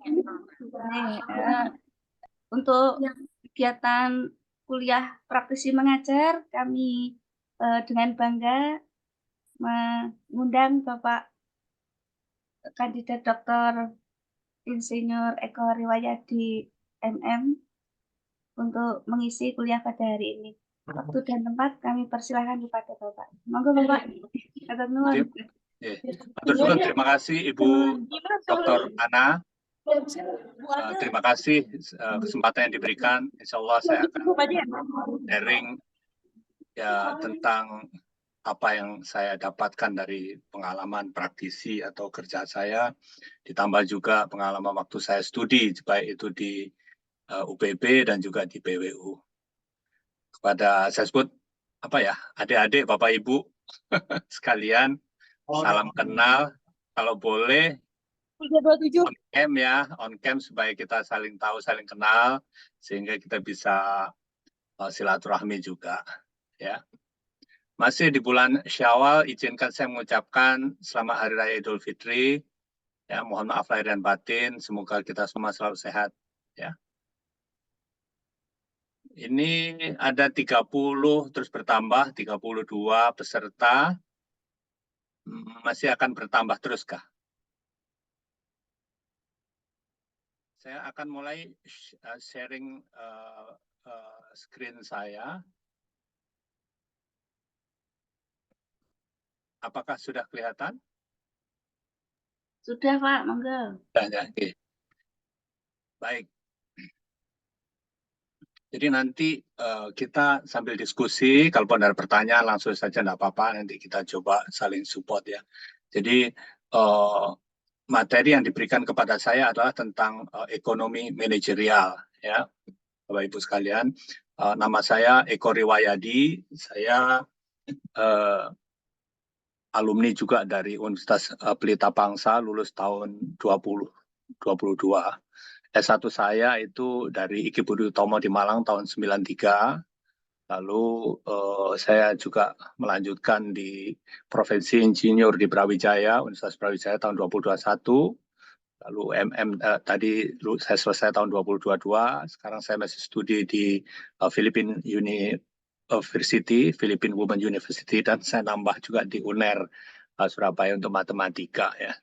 Nih, untuk kegiatan kuliah praktisi mengajar, kami dengan bangga mengundang Bapak Kandidat Doktor Insinyur Eko Riwayadi MM untuk mengisi kuliah pada hari ini. Waktu dan tempat kami persilahkan kepada Bapak. Monggo Bapak. Atur nuwun. Atur nuwun, terima kasih Ibu Dr. Ana. Terima kasih kesempatan yang diberikan. Insya Allah saya akan sharing ya tentang apa yang saya dapatkan dari pengalaman praktisi atau kerja saya, ditambah juga pengalaman waktu saya studi, baik itu di UPB dan juga di PWU. Kepada saya sebut apa ya, adik-adik, Bapak Ibu sekalian, salam kenal. Kalau boleh on cam ya, on cam supaya kita saling tahu, saling kenal, sehingga kita bisa silaturahmi juga, ya. Masih di bulan Syawal, izinkan saya mengucapkan selamat Hari Raya Idul Fitri. Ya, mohon maaf lahir dan batin, semoga kita semua selalu sehat. Ya. Ini ada 30 terus bertambah, 32 peserta. Masih akan bertambah terus kah? Saya akan mulai sharing screen saya. Apakah sudah kelihatan? Sudah Pak, monggo. Ya, oke. Baik. Jadi nanti kita sambil diskusi, kalau ada pertanyaan langsung saja tidak apa-apa, nanti kita coba saling support ya. Jadi materi yang diberikan kepada saya adalah tentang ekonomi manajerial ya, Bapak Ibu sekalian. Nama saya Eko Riwayadi, saya alumni juga dari Universitas Pelita Bangsa, lulus tahun 2022. S1 saya itu dari Iki Budi Utomo di Malang tahun 93. Lalu saya juga melanjutkan di Profesi Insinyur di Brawijaya, Universitas Brawijaya tahun 2021. Lalu tadi saya selesai tahun 2022. Sekarang saya masih studi di Philippine University, Philippine Women University, dan saya nambah juga di UNER Surabaya untuk matematika ya.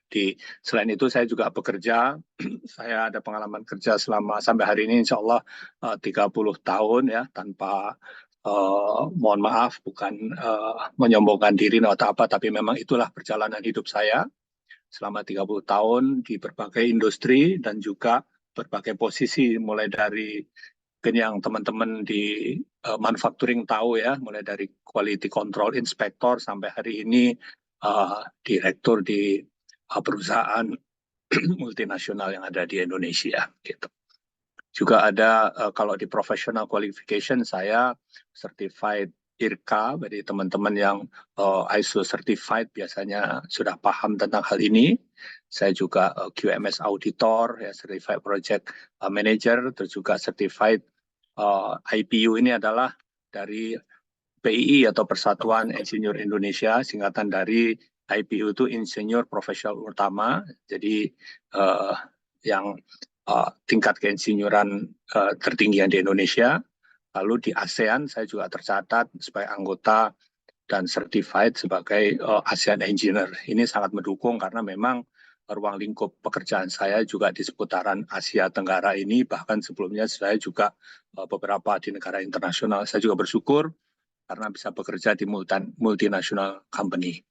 Selain itu saya juga bekerja. Saya ada pengalaman kerja selama sampai hari ini insya Allah 30 tahun ya, tanpa mohon maaf bukan menyombongkan diri atau apa, tapi memang itulah perjalanan hidup saya selama 30 tahun di berbagai industri dan juga berbagai posisi, mulai dari yang teman-teman di manufacturing tahu ya, mulai dari quality control inspector sampai hari ini direktur di perusahaan multinasional yang ada di Indonesia gitu. Juga ada kalau di professional qualification saya certified IRCA, jadi teman-teman yang ISO certified biasanya sudah paham tentang hal ini. Saya juga QMS auditor, ya, certified project manager, terus juga certified IPU ini adalah dari PII atau Persatuan Insinyur Indonesia, singkatan dari IPU itu Insinyur Profesional Utama. Jadi yang tingkat keinsinyuran tertinggi di Indonesia. Lalu di ASEAN saya juga tercatat sebagai anggota dan certified sebagai ASEAN Engineer. Ini sangat mendukung karena memang ruang lingkup pekerjaan saya juga di seputaran Asia Tenggara ini, bahkan sebelumnya saya juga beberapa di negara internasional. Saya juga bersyukur karena bisa bekerja di multinational company.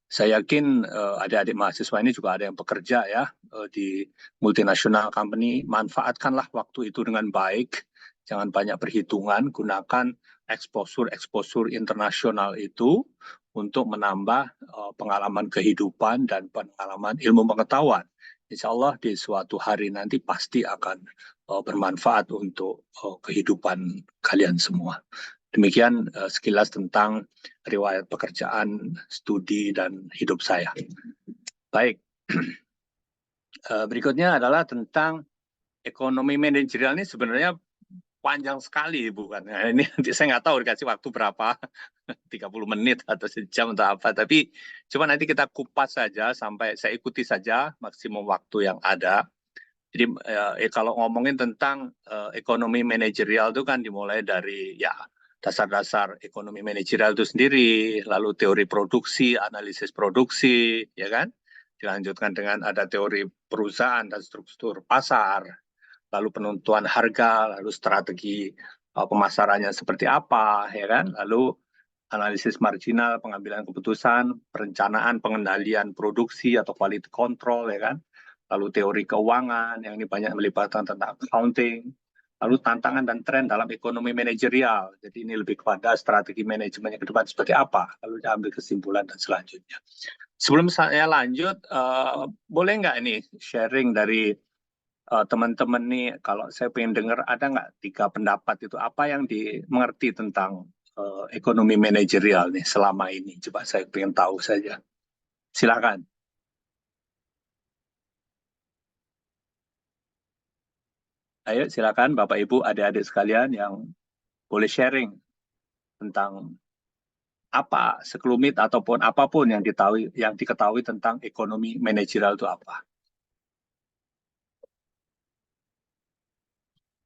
Saya yakin adik-adik mahasiswa ini juga ada yang bekerja ya di multinational company. Manfaatkanlah waktu itu dengan baik, jangan banyak perhitungan, gunakan exposure internasional itu untuk menambah pengalaman kehidupan dan pengalaman ilmu pengetahuan. Insya Allah di suatu hari nanti pasti akan bermanfaat untuk kehidupan kalian semua. Demikian sekilas tentang riwayat pekerjaan, studi, dan hidup saya. Baik, berikutnya adalah tentang ekonomi manajerial. Ini sebenarnya panjang sekali, bukan? Nah, ini nanti saya nggak tahu dikasih waktu berapa, 30 menit atau sejam atau apa. Tapi coba nanti kita kupas saja sampai saya ikuti saja maksimum waktu yang ada. Jadi kalau ngomongin tentang ekonomi manajerial itu kan dimulai dari ya dasar-dasar ekonomi manajerial itu sendiri, lalu teori produksi, analisis produksi, ya kan? Dilanjutkan dengan ada teori perusahaan dan struktur pasar, lalu penentuan harga, lalu strategi pemasarannya seperti apa, ya kan? Lalu analisis marginal, pengambilan keputusan, perencanaan, pengendalian produksi atau quality control, ya kan? Lalu teori keuangan, yang ini banyak melibatkan tentang accounting, lalu tantangan dan tren dalam ekonomi manajerial. Jadi ini lebih kepada strategi manajemennya ke depan seperti apa, lalu diambil kesimpulan dan selanjutnya. Sebelum saya lanjut, boleh nggak ini sharing dari teman-teman nih, kalau saya pengen dengar ada nggak 3 pendapat itu apa yang dimengerti tentang ekonomi manajerial nih selama ini? Coba saya pengen tahu saja. Silakan. Ayo silakan Bapak Ibu, adik-adik sekalian yang boleh sharing tentang apa sekelumit ataupun apapun yang diketahui tentang ekonomi manajerial itu apa.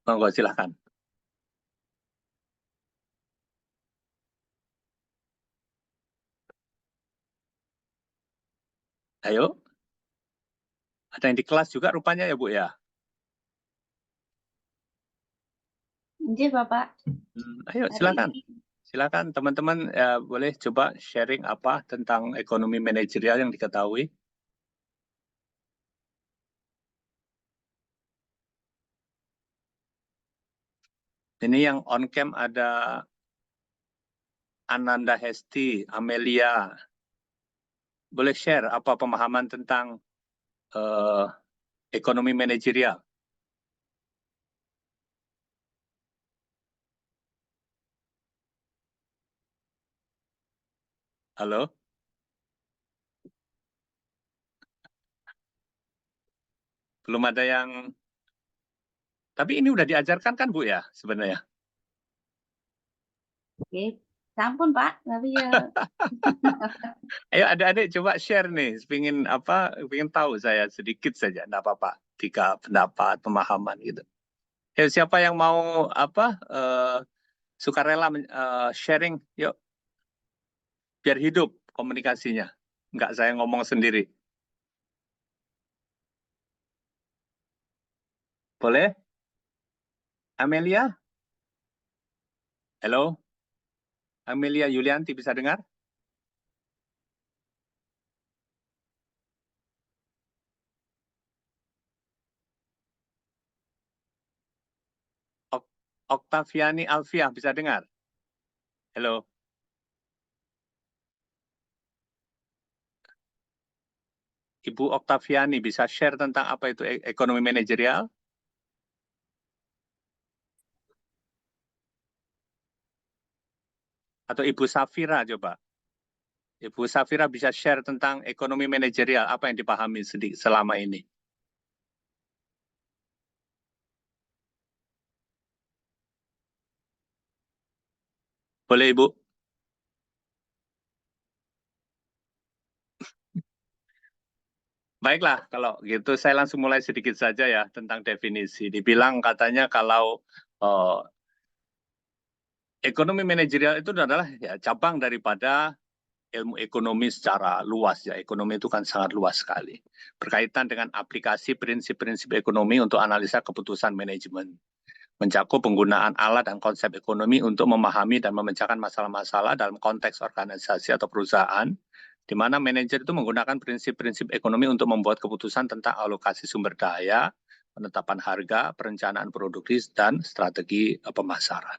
Monggo silakan. Ayo. Ada yang di kelas juga rupanya ya Bu ya? Iya, Bapak. Ayo Hari silakan. ini. Silakan teman-teman boleh coba sharing apa tentang ekonomi manajerial yang diketahui. Ini yang on cam ada Ananda Hesti, Amelia. Boleh share apa pemahaman tentang ekonomi manajerial? Halo? Belum ada yang... Tapi ini udah diajarkan kan Bu ya sebenarnya? Oke, sampun Pak, tapi ya Ayo adik-adik coba share nih, pengen apa? Pengen tahu saya sedikit saja, enggak apa-apa. 3 pendapat, pemahaman gitu. Siapa yang mau apa? Sukarela sharing, yuk biar hidup komunikasinya. Enggak saya ngomong sendiri. Boleh? Amelia? Halo? Amelia Yulianti bisa dengar? Oktaviani Alfiah bisa dengar? Halo? Ibu Oktaviani bisa share tentang apa itu ekonomi manajerial? Atau Ibu Safira coba? Ibu Safira bisa share tentang ekonomi manajerial, apa yang dipahami selama ini? Boleh Ibu? Baiklah, kalau gitu saya langsung mulai sedikit saja ya tentang definisi. Dibilang katanya kalau ekonomi manajerial itu adalah ya, cabang daripada ilmu ekonomi secara luas ya. Ekonomi itu kan sangat luas sekali. Berkaitan dengan aplikasi prinsip-prinsip ekonomi untuk analisa keputusan manajemen. Mencakup penggunaan alat dan konsep ekonomi untuk memahami dan memecahkan masalah-masalah dalam konteks organisasi atau perusahaan, di mana manajer itu menggunakan prinsip-prinsip ekonomi untuk membuat keputusan tentang alokasi sumber daya, penetapan harga, perencanaan produktif, dan strategi pemasaran.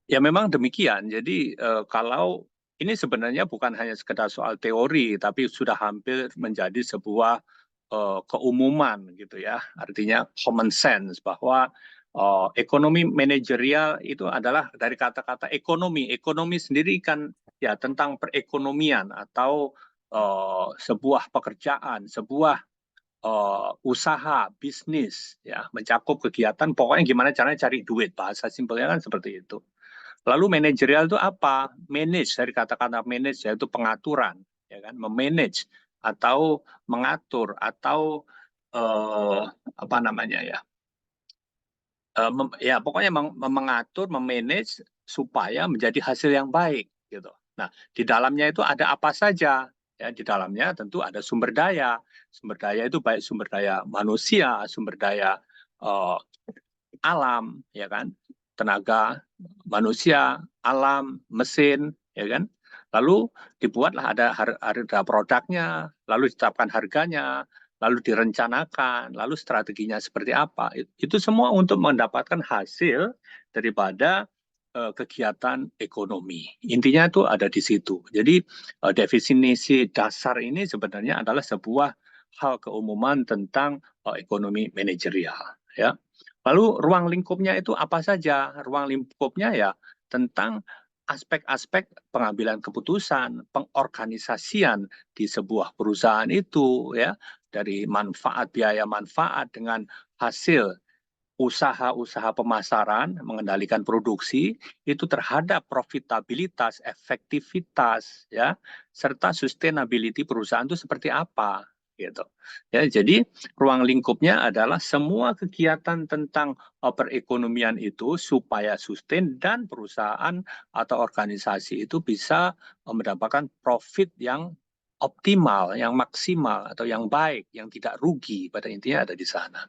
Ya memang demikian. Jadi kalau ini sebenarnya bukan hanya sekedar soal teori, tapi sudah hampir menjadi sebuah keumuman gitu ya. Artinya common sense bahwa ekonomi manajerial itu adalah dari kata-kata ekonomi. Ekonomi sendiri kan ya tentang perekonomian atau sebuah pekerjaan, sebuah usaha, bisnis, ya mencakup kegiatan. Pokoknya gimana caranya cari duit. Bahasa simpelnya kan seperti itu. Lalu manajerial itu apa? Manage dari kata-kata manage yaitu pengaturan, ya kan? Memanage atau mengatur atau apa namanya ya, ya pokoknya mengatur, memanage supaya menjadi hasil yang baik gitu. Nah, di dalamnya itu ada apa saja? Ya, di dalamnya tentu ada sumber daya. Sumber daya itu baik sumber daya manusia, sumber daya alam, ya kan? Tenaga manusia, alam, mesin, ya kan? Lalu dibuatlah ada harga produknya, lalu ditetapkan harganya, lalu direncanakan, lalu strateginya seperti apa. Itu semua untuk mendapatkan hasil daripada kegiatan ekonomi. Intinya itu ada di situ. Jadi definisi dasar ini sebenarnya adalah sebuah hal keumuman tentang ekonomi manajerial, ya. Lalu ruang lingkupnya itu apa saja? Ruang lingkupnya ya tentang aspek-aspek pengambilan keputusan, pengorganisasian di sebuah perusahaan itu, ya, dari manfaat, biaya manfaat dengan hasil usaha-usaha pemasaran, mengendalikan produksi itu terhadap profitabilitas, efektivitas, ya, serta sustainability perusahaan itu seperti apa, gitu. Ya, jadi ruang lingkupnya adalah semua kegiatan tentang perekonomian itu supaya sustain dan perusahaan atau organisasi itu bisa mendapatkan profit yang optimal, yang maksimal atau yang baik, yang tidak rugi, pada intinya ada di sana.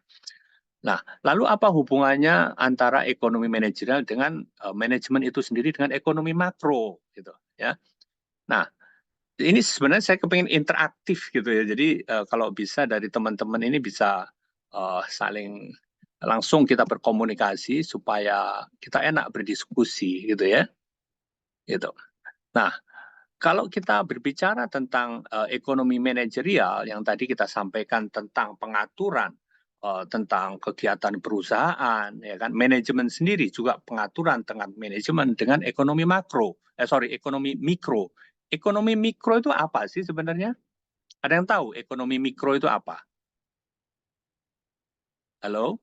Nah, lalu apa hubungannya antara ekonomi manajerial dengan manajemen itu sendiri dengan ekonomi makro, gitu ya? Nah, ini sebenarnya saya kepingin interaktif gitu ya. Jadi kalau bisa dari teman-teman ini bisa saling langsung kita berkomunikasi supaya kita enak berdiskusi gitu ya. Gitu. Nah, kalau kita berbicara tentang ekonomi manajerial yang tadi kita sampaikan tentang pengaturan tentang kegiatan perusahaan, ya kan, manajemen sendiri juga pengaturan tentang manajemen dengan ekonomi makro, ekonomi mikro. Ekonomi mikro itu apa sih sebenarnya? Ada yang tahu ekonomi mikro itu apa? Halo,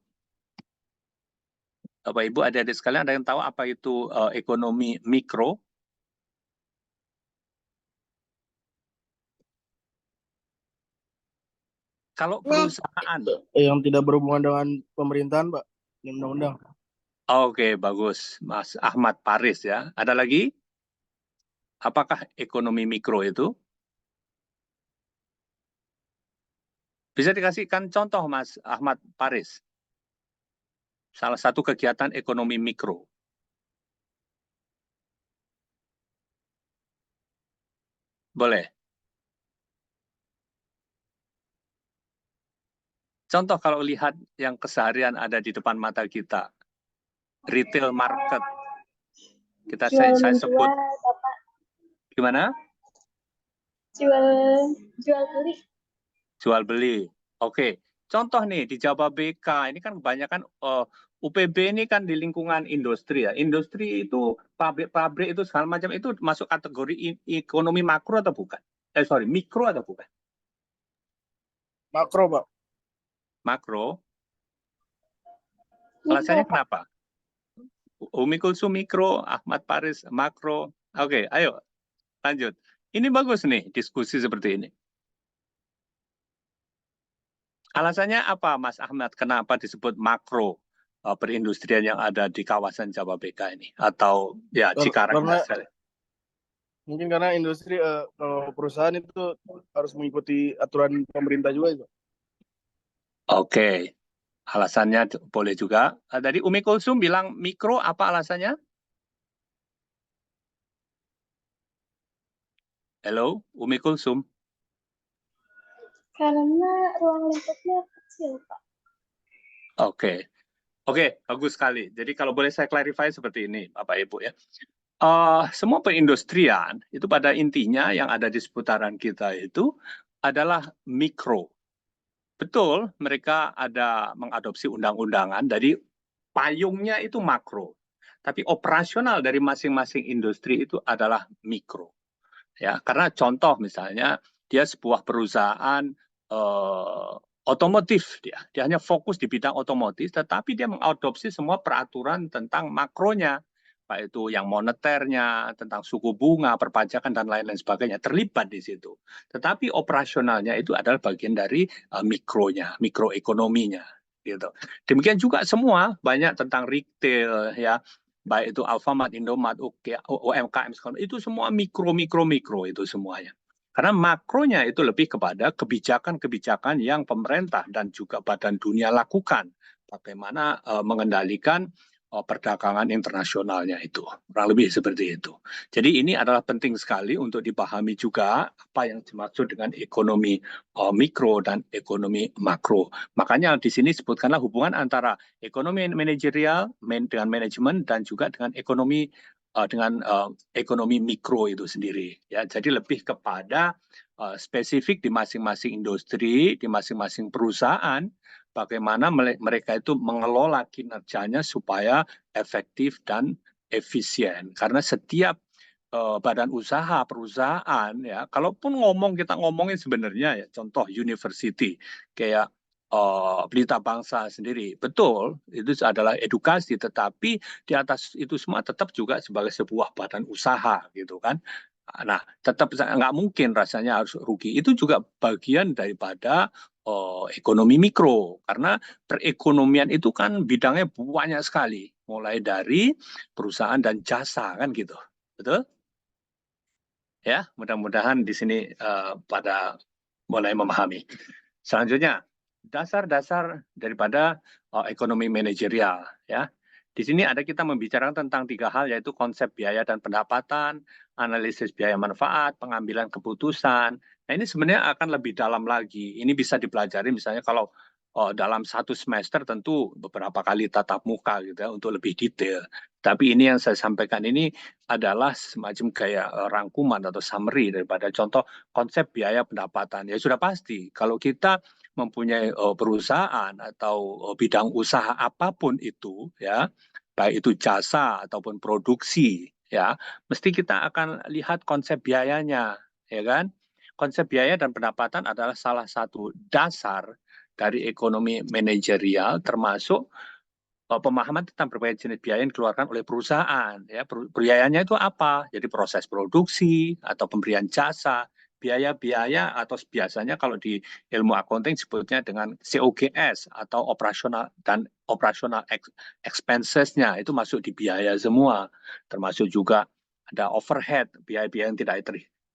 Bapak Ibu, adik-adik sekalian, ada yang tahu apa itu ekonomi mikro? Kalau perusahaan, Yang tidak berhubungan dengan pemerintahan, Pak. Ini undang-undang. oke, bagus, Mas Ahmad Paris ya. Ada lagi? Apakah ekonomi mikro itu? Bisa dikasihkan contoh, Mas Ahmad Paris. Salah satu kegiatan ekonomi mikro. Boleh. Contoh kalau lihat yang keseharian ada di depan mata kita. Retail market. Saya sebut. Bapak. Gimana? Jual beli. Jual beli. Oke. Contoh nih di Jababeka, ini kan kebanyakan UPB ini kan di lingkungan industri ya. Industri itu pabrik-pabrik itu segala macam itu masuk kategori ekonomi makro atau bukan? Mikro atau bukan? Makro, Pak. Makro. Alasannya kenapa? Umi Kulsum mikro, Ahmad Paris makro. Oke, ayo lanjut. Ini bagus nih diskusi seperti ini. Alasannya apa, Mas Ahmad? Kenapa disebut makro perindustrian yang ada di kawasan Jababeka ini? Atau ya Cikarang? Mungkin karena industri, kalau perusahaan itu harus mengikuti aturan pemerintah juga, Pak. Oke, alasannya boleh juga. Tadi Umi Kulsum bilang mikro, apa alasannya? Halo, Umi Kulsum. Karena ruang lingkupnya kecil, Pak. Oke, bagus sekali. Jadi kalau boleh saya clarify seperti ini, Bapak Ibu ya. Semua perindustrian itu pada intinya yang ada di seputaran kita itu adalah mikro. Betul, mereka ada mengadopsi undang-undangan, jadi payungnya itu makro. Tapi operasional dari masing-masing industri itu adalah mikro. Ya, karena contoh misalnya dia sebuah perusahaan otomotif, dia hanya fokus di bidang otomotif, tetapi dia mengadopsi semua peraturan tentang makronya, baik itu yang moneternya, tentang suku bunga, perpajakan dan lain-lain sebagainya terlibat di situ. Tetapi operasionalnya itu adalah bagian dari mikronya, mikroekonominya, gitu. Demikian juga semua banyak tentang retail ya, baik itu Alfamart, Indomaret, UMKM itu semua mikro itu semuanya. Karena makronya itu lebih kepada kebijakan-kebijakan yang pemerintah dan juga Badan Dunia lakukan, bagaimana mengendalikan perdagangan internasionalnya itu, kurang lebih seperti itu. Jadi ini adalah penting sekali untuk dipahami juga apa yang dimaksud dengan ekonomi mikro dan ekonomi makro. Makanya di sini sebutkanlah hubungan antara ekonomi manajerial dengan manajemen dan juga dengan ekonomi ekonomi mikro itu sendiri. Ya, jadi lebih kepada spesifik di masing-masing industri, di masing-masing perusahaan, bagaimana mereka itu mengelola kinerjanya supaya efektif dan efisien. Karena setiap badan usaha, perusahaan, ya, kalaupun kita ngomongin sebenarnya, ya, contoh university, kayak Pelita Bangsa sendiri, betul, itu adalah edukasi, tetapi di atas itu semua tetap juga sebagai sebuah badan usaha, gitu kan. Nah, tetap nggak mungkin rasanya harus rugi. Itu juga bagian daripada ekonomi mikro, karena perekonomian itu kan bidangnya banyak sekali, mulai dari perusahaan dan jasa, kan gitu, betul? Ya, mudah-mudahan di sini pada mulai memahami. Selanjutnya, dasar-dasar daripada ekonomi manajerial, ya. Di sini ada kita membicarakan tentang 3 hal, yaitu konsep biaya dan pendapatan, analisis biaya manfaat, pengambilan keputusan. Nah, ini sebenarnya akan lebih dalam lagi. Ini bisa dipelajari misalnya kalau dalam 1 semester tentu beberapa kali tatap muka gitu ya, untuk lebih detail. Tapi ini yang saya sampaikan ini adalah semacam kayak rangkuman atau summary daripada contoh konsep biaya pendapatan. Ya sudah pasti kalau kita mempunyai perusahaan atau bidang usaha apapun itu, ya, baik itu jasa ataupun produksi, ya, mesti kita akan lihat konsep biayanya, ya kan? Konsep biaya dan pendapatan adalah salah satu dasar dari ekonomi manajerial, termasuk pemahaman tentang berbagai jenis biaya yang dikeluarkan oleh perusahaan. Ya, biayanya itu apa? Jadi proses produksi atau pemberian jasa, biaya-biaya atau biasanya kalau di ilmu accounting sebutnya dengan COGS atau operational expenses-nya itu masuk di biaya semua. Termasuk juga ada overhead, biaya-biaya yang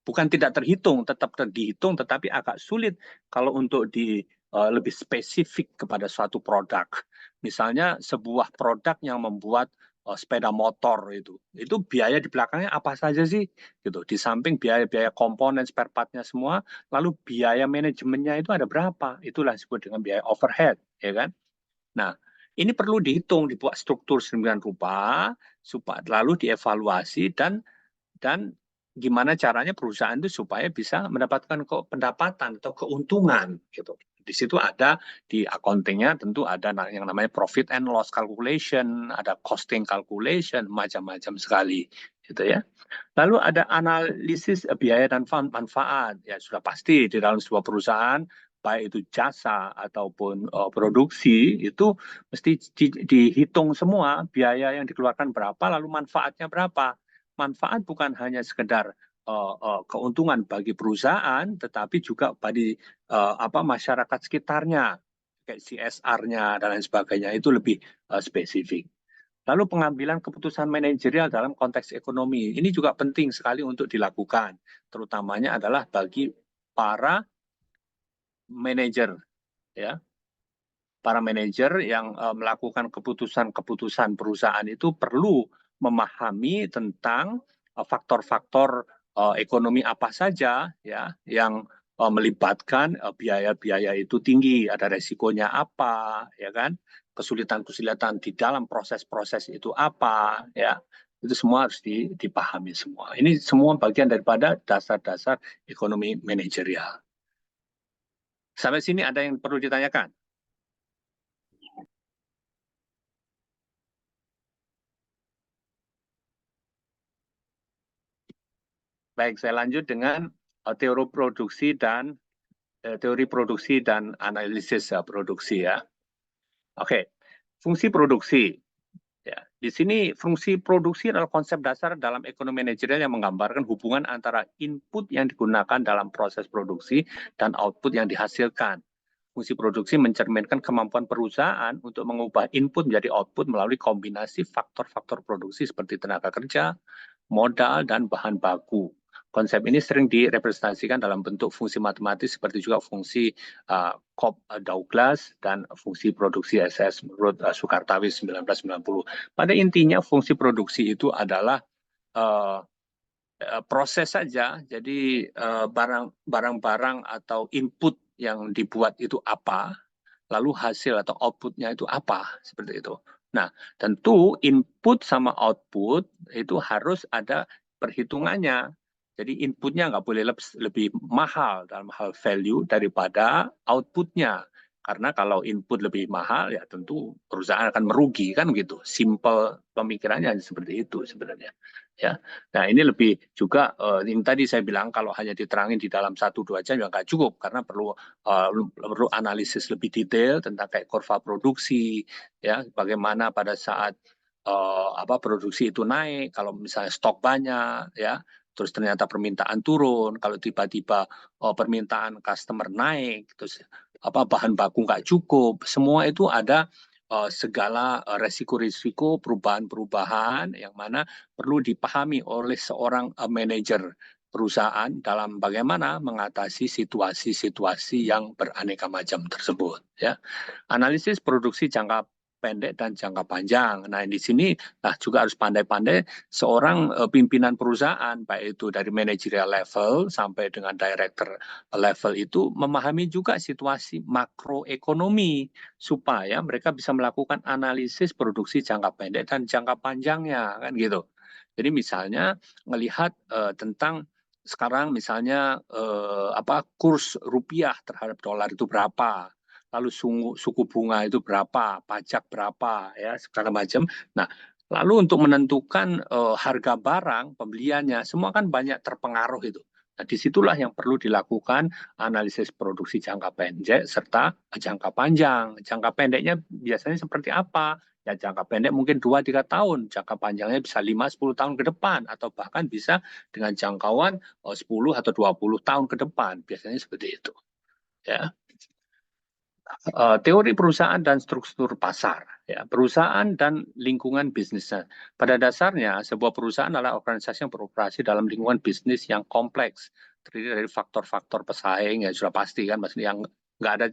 bukan tidak terhitung, tetap dihitung, tetapi agak sulit kalau untuk lebih spesifik kepada suatu produk. Misalnya sebuah produk yang membuat sepeda motor itu biaya di belakangnya apa saja sih? Gitu. Di samping biaya-biaya komponen spare part-nya semua, lalu biaya manajemennya itu ada berapa? Itulah disebut dengan biaya overhead, ya kan? Nah, ini perlu dihitung, dibuat struktur sedemikian rupa supaya lalu dievaluasi dan gimana caranya perusahaan itu supaya bisa mendapatkan pendapatan atau keuntungan gitu. Di situ ada di accounting-nya tentu ada yang namanya profit and loss calculation, ada costing calculation, macam-macam sekali gitu ya. Lalu ada analisis biaya dan manfaat. Ya sudah pasti di dalam sebuah perusahaan baik itu jasa ataupun produksi itu mesti dihitung semua biaya yang dikeluarkan berapa lalu manfaatnya berapa. Manfaat bukan hanya sekedar keuntungan bagi perusahaan, tetapi juga bagi masyarakat sekitarnya, kayak CSR-nya dan lain sebagainya itu lebih spesifik. Lalu pengambilan keputusan manajerial dalam konteks ekonomi ini juga penting sekali untuk dilakukan, terutamanya adalah bagi para manajer, ya. Para manajer yang melakukan keputusan-keputusan perusahaan itu perlu memahami tentang faktor-faktor ekonomi apa saja, ya, yang melibatkan biaya-biaya itu tinggi, ada resikonya apa, ya kan, kesulitan-kesulitan di dalam proses-proses itu apa, ya, itu semua harus dipahami semua. Ini semua bagian daripada dasar-dasar ekonomi manajerial. Sampai sini ada yang perlu ditanyakan? Baik, saya lanjut dengan teori produksi dan analisis produksi ya. Oke, fungsi produksi. Ya, di sini fungsi produksi adalah konsep dasar dalam ekonomi manajerial yang menggambarkan hubungan antara input yang digunakan dalam proses produksi dan output yang dihasilkan. Fungsi produksi mencerminkan kemampuan perusahaan untuk mengubah input menjadi output melalui kombinasi faktor-faktor produksi seperti tenaga kerja, modal, dan bahan baku. Konsep ini sering direpresentasikan dalam bentuk fungsi matematis seperti juga fungsi Cobb-Douglas dan fungsi produksi SS menurut Sukartawi 1990. Pada intinya fungsi produksi itu adalah proses saja. Jadi barang-barang atau input yang dibuat itu apa, lalu hasil atau outputnya itu apa, seperti itu. Nah, tentu input sama output itu harus ada perhitungannya. Jadi inputnya nggak boleh lebih mahal dalam hal value daripada outputnya. Karena kalau input lebih mahal, ya tentu perusahaan akan merugi, kan gitu. Simple pemikirannya seperti itu sebenarnya. Ya, nah ini lebih juga yang tadi saya bilang kalau hanya diterangin di dalam 1-2 jam ya nggak cukup karena perlu analisis lebih detail tentang kayak kurva produksi, ya bagaimana pada saat produksi itu naik, kalau misalnya stok banyak, ya terus ternyata permintaan turun, kalau tiba-tiba permintaan customer naik, terus bahan baku nggak cukup, semua itu ada segala resiko-risiko perubahan-perubahan yang mana perlu dipahami oleh seorang manajer perusahaan dalam bagaimana mengatasi situasi-situasi yang beraneka macam tersebut. Ya, analisis produksi jangka pendek dan jangka panjang. Nah, di sini juga harus pandai-pandai seorang pimpinan perusahaan, baik itu dari managerial level sampai dengan director level itu memahami juga situasi makroekonomi supaya mereka bisa melakukan analisis produksi jangka pendek dan jangka panjangnya, kan gitu. Jadi misalnya melihat tentang sekarang misalnya kurs rupiah terhadap dolar itu berapa, lalu suku bunga itu berapa, pajak berapa, ya segala macam. Nah, lalu untuk menentukan harga barang pembeliannya, semua kan banyak terpengaruh itu. Nah, disitulah yang perlu dilakukan analisis produksi jangka pendek serta jangka panjang. Jangka pendeknya biasanya seperti apa? Ya jangka pendek mungkin 2-3 tahun, jangka panjangnya bisa 5-10 tahun ke depan, atau bahkan bisa dengan jangkauan 10 atau 20 tahun ke depan, biasanya seperti itu. Ya. Teori perusahaan dan struktur pasar, ya, perusahaan dan lingkungan bisnisnya. Pada dasarnya, sebuah perusahaan adalah organisasi yang beroperasi dalam lingkungan bisnis yang kompleks, terdiri dari faktor-faktor pesaing, ya sudah pasti kan, maksudnya yang nggak ada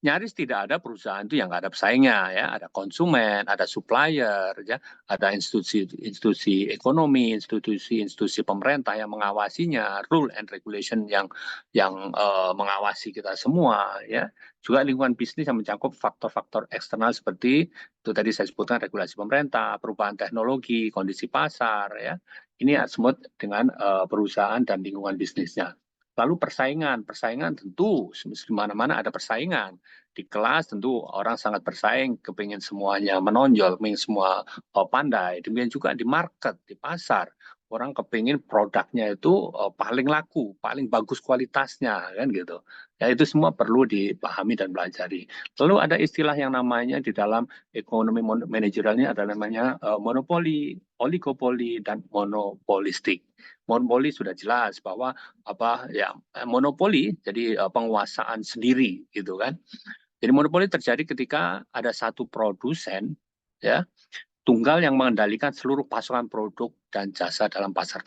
nyaris tidak ada perusahaan itu yang nggak ada pesaingnya, ya, ada konsumen, ada supplier, ya, ada institusi ekonomi, institusi pemerintah yang mengawasinya, rule and regulation yang mengawasi kita semua, ya, juga lingkungan bisnis yang mencakup faktor-faktor eksternal seperti itu tadi saya sebutkan regulasi pemerintah, perubahan teknologi, kondisi pasar, ya, ini semua dengan perusahaan dan lingkungan bisnisnya. Lalu persaingan tentu di mana-mana ada persaingan. Di kelas tentu orang sangat bersaing, kepingin semuanya menonjol, kepingin semua pandai. Demikian juga di market, di pasar, orang kepingin produknya itu paling laku, paling bagus kualitasnya, kan gitu. Ya itu semua perlu dipahami dan pelajari. Lalu ada istilah yang namanya di dalam ekonomi manajerialnya ada namanya monopoli, oligopoli, dan monopolistik. Monopoli sudah jelas bahwa monopoli jadi penguasaan sendiri gitu kan. Jadi monopoli terjadi ketika ada satu produsen, ya, tunggal yang mengendalikan seluruh pasokan produk dan jasa dalam pasar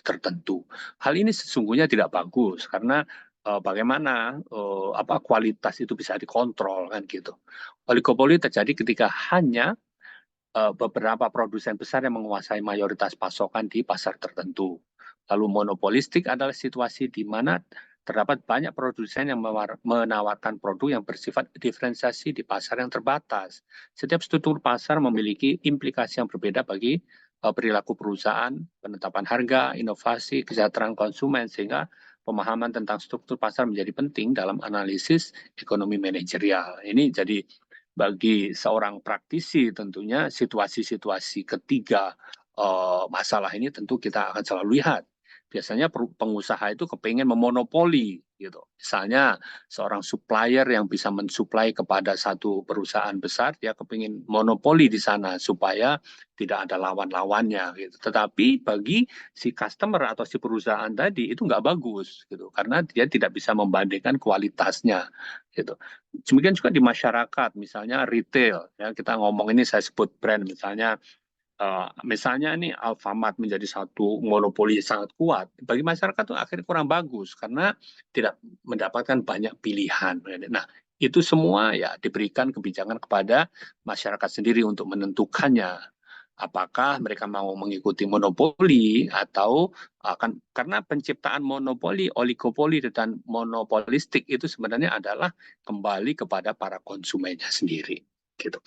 tertentu. Hal ini sesungguhnya tidak bagus karena bagaimana kualitas itu bisa dikontrol, kan gitu. Oligopoli terjadi ketika hanya beberapa produsen besar yang menguasai mayoritas pasokan di pasar tertentu. Lalu monopolistik adalah situasi di mana terdapat banyak produsen yang menawarkan produk yang bersifat diferensiasi di pasar yang terbatas. Setiap struktur pasar memiliki implikasi yang berbeda bagi perilaku perusahaan, penetapan harga, inovasi, kesejahteraan konsumen, sehingga pemahaman tentang struktur pasar menjadi penting dalam analisis ekonomi manajerial. Ini jadi bagi seorang praktisi tentunya situasi-situasi ketiga masalah ini tentu kita akan selalu lihat. biasanya pengusaha itu kepingin memonopoli gitu. Misalnya seorang supplier yang bisa mensuplai kepada satu perusahaan besar, dia kepingin monopoli di sana supaya tidak ada lawan-lawannya gitu. Tetapi bagi si customer atau si perusahaan tadi itu nggak bagus gitu, karena dia tidak bisa membandingkan kualitasnya gitu. Demikian juga di masyarakat, misalnya retail, ya kita ngomong ini saya sebut brand, misalnya ini Alfamart menjadi satu monopoli yang sangat kuat, bagi masyarakat itu akhirnya kurang bagus karena tidak mendapatkan banyak pilihan. Nah, itu semua ya diberikan kebijakan kepada masyarakat sendiri untuk menentukannya. Apakah mereka mau mengikuti monopoli atau akan, karena penciptaan monopoli, oligopoli dan monopolistik itu sebenarnya adalah kembali kepada para konsumennya sendiri. Gitu.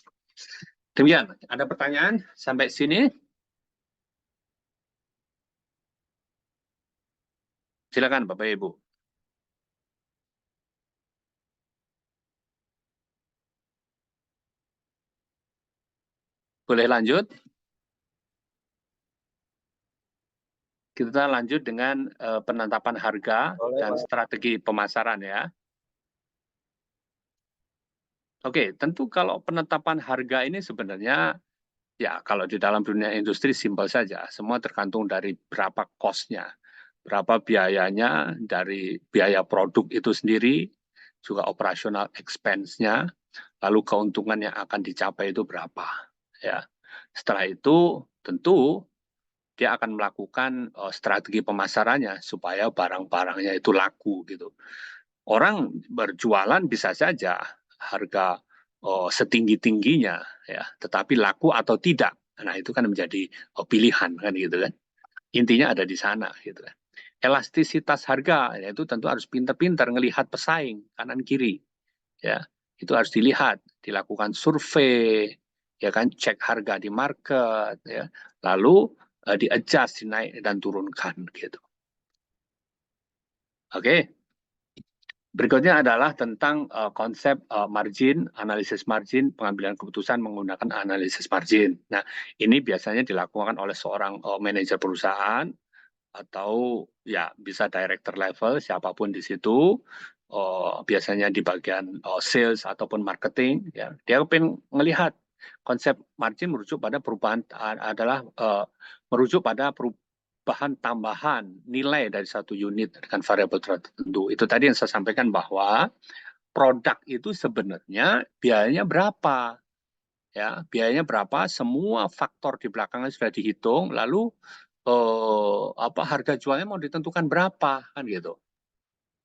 Demikian, ada pertanyaan sampai sini? Silakan Bapak Ibu. Boleh lanjut? Kita lanjut dengan penetapan harga dan strategi pemasaran ya. Oke, tentu kalau penetapan harga ini sebenarnya ya kalau di dalam dunia industri simpel saja. Semua tergantung dari berapa cost-nya, berapa biayanya dari biaya produk itu sendiri, juga operational expense-nya, lalu keuntungan yang akan dicapai itu berapa. Ya. Setelah itu tentu dia akan melakukan strategi pemasarannya supaya barang-barangnya itu laku gitu. Orang berjualan bisa saja harga setinggi-tingginya ya, tetapi laku atau tidak. Nah, itu kan menjadi pilihan kan gitu kan. Intinya ada di sana gitu kan. Elastisitas harga ya, itu tentu harus pintar-pintar ngelihat pesaing kanan kiri ya. Itu harus dilihat, dilakukan survei ya kan, cek harga di market ya. Lalu di-adjust, dinaik dan turunkan gitu. Oke. Berikutnya adalah tentang konsep margin, analisis margin, pengambilan keputusan menggunakan analisis margin. Nah, ini biasanya dilakukan oleh seorang manajer perusahaan atau ya bisa director level, siapapun di situ, biasanya di bagian sales ataupun marketing. Ya, dia pengen melihat konsep margin merujuk pada perubahan adalah merujuk pada bahan tambahan nilai dari satu unit dengan variabel tertentu. Itu tadi yang saya sampaikan bahwa produk itu sebenarnya biayanya berapa. Ya, biayanya berapa, semua faktor di belakangnya sudah dihitung, lalu harga jualnya mau ditentukan berapa kan gitu.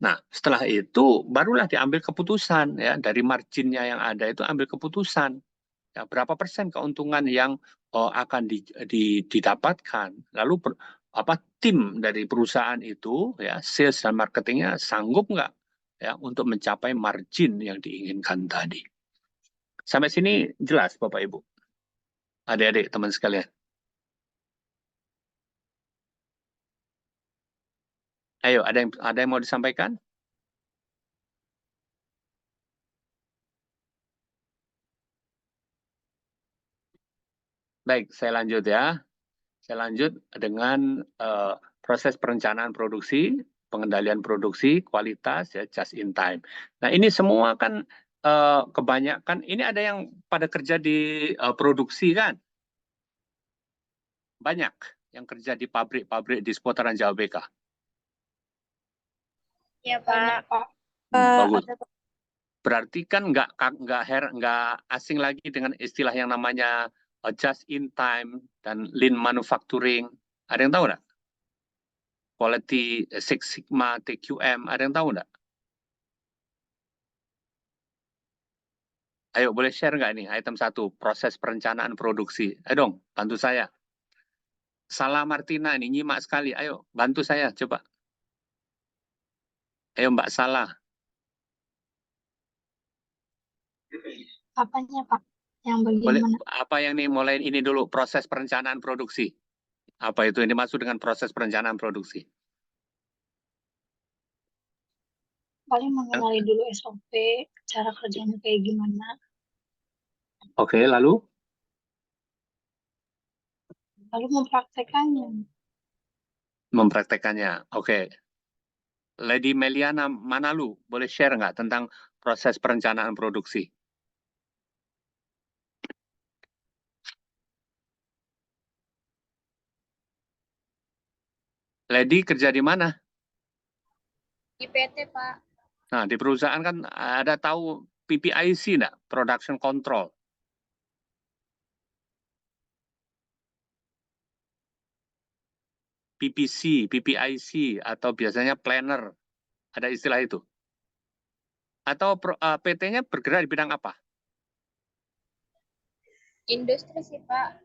Nah, setelah itu barulah diambil keputusan ya, dari marginnya yang ada itu ambil keputusan. Ya, berapa persen keuntungan yang akan didapatkan. Lalu tim dari perusahaan itu ya, sales dan marketingnya sanggup nggak ya untuk mencapai margin yang diinginkan tadi. Sampai sini jelas Bapak Ibu, adik-adik teman sekalian. Ayo, ada yang mau disampaikan? Baik, saya lanjut ya. Saya lanjut dengan proses perencanaan produksi, pengendalian produksi, kualitas, ya, just in time. Nah, ini semua kan kebanyakan, ini ada yang pada kerja di produksi kan? Banyak yang kerja di pabrik-pabrik di seputaran Jawa BK. Iya, Pak. Bagus. Berarti kan nggak asing lagi dengan istilah yang namanya just in time dan lean manufacturing. Ada yang tahu nggak? Quality Six Sigma, TQM, ada yang tahu nggak? Ayo, boleh share nggak nih item 1, proses perencanaan produksi. Ayo dong, bantu saya. Salah Martina ini nyimak sekali. Ayo, bantu saya, coba. Ayo Mbak Salah. Apanya, Pak? Yang Boleh, bagaimana? apa yang nih, mulai ini dulu, proses perencanaan produksi. Apa itu yang dimaksud dengan proses perencanaan produksi? Paling mengenali dulu SOP, cara kerjanya kayak gimana. Oke, lalu? Lalu mempraktekannya. Mempraktekannya. Oke. Lady Meliana Manalu, boleh share nggak tentang proses perencanaan produksi? Lady kerja di mana? Di PT, Pak. Nah, di perusahaan kan ada tahu PPIC nggak? Production Control. PPC, PPIC, atau biasanya planner. Ada istilah itu. Atau PT-nya bergerak di bidang apa? Industri sih, Pak.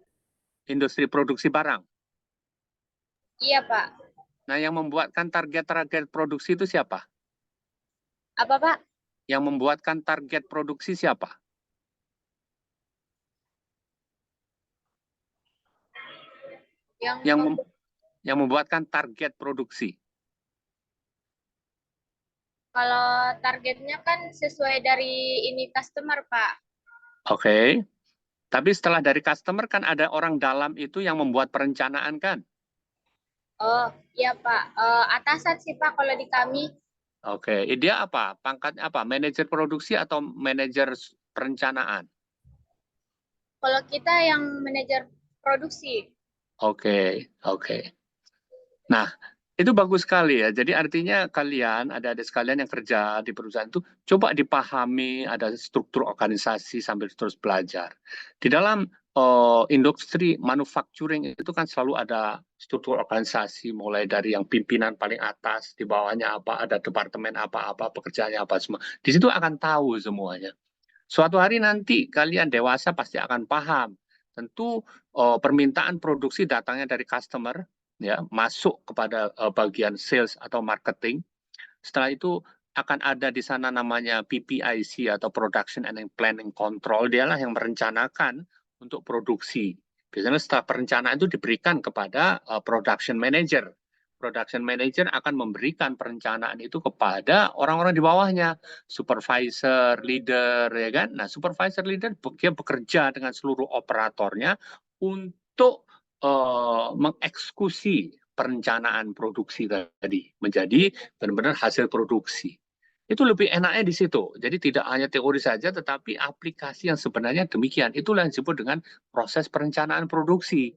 Industri produksi barang. Iya, Pak. Nah, yang membuatkan target-target produksi itu siapa? Apa, Pak? Yang membuatkan target produksi siapa? Yang membuatkan target produksi. Kalau targetnya kan sesuai dari ini customer, Pak. Oke. Tapi setelah dari customer kan ada orang dalam itu yang membuat perencanaan kan? Oh, iya, Pak. Atasan sih, Pak, kalau di kami. Oke. Dia apa? Pangkatnya apa? Manajer produksi atau manajer perencanaan? Kalau kita yang manajer produksi. Oke. Nah, itu bagus sekali ya. Jadi artinya kalian, ada sekalian yang kerja di perusahaan itu, coba dipahami ada struktur organisasi sambil terus belajar. Di dalam industri manufacturing itu kan selalu ada struktur organisasi, mulai dari yang pimpinan paling atas, di bawahnya apa, ada departemen apa-apa, pekerjaannya apa semua. Di situ akan tahu semuanya. Suatu hari nanti kalian dewasa pasti akan paham. Tentu permintaan produksi datangnya dari customer, ya, masuk kepada bagian sales atau marketing. Setelah itu akan ada di sana namanya PPIC atau Production and Planning Control. Dialah yang merencanakan untuk produksi. Biasanya setelah perencanaan itu diberikan kepada production manager. Production manager akan memberikan perencanaan itu kepada orang-orang di bawahnya, supervisor, leader, ya kan? Nah, supervisor, leader dia bekerja dengan seluruh operatornya untuk mengeksekusi perencanaan produksi tadi menjadi benar-benar hasil produksi. Itu lebih enaknya di situ. Jadi tidak hanya teori saja, tetapi aplikasi yang sebenarnya demikian. Itulah yang disebut dengan proses perencanaan produksi.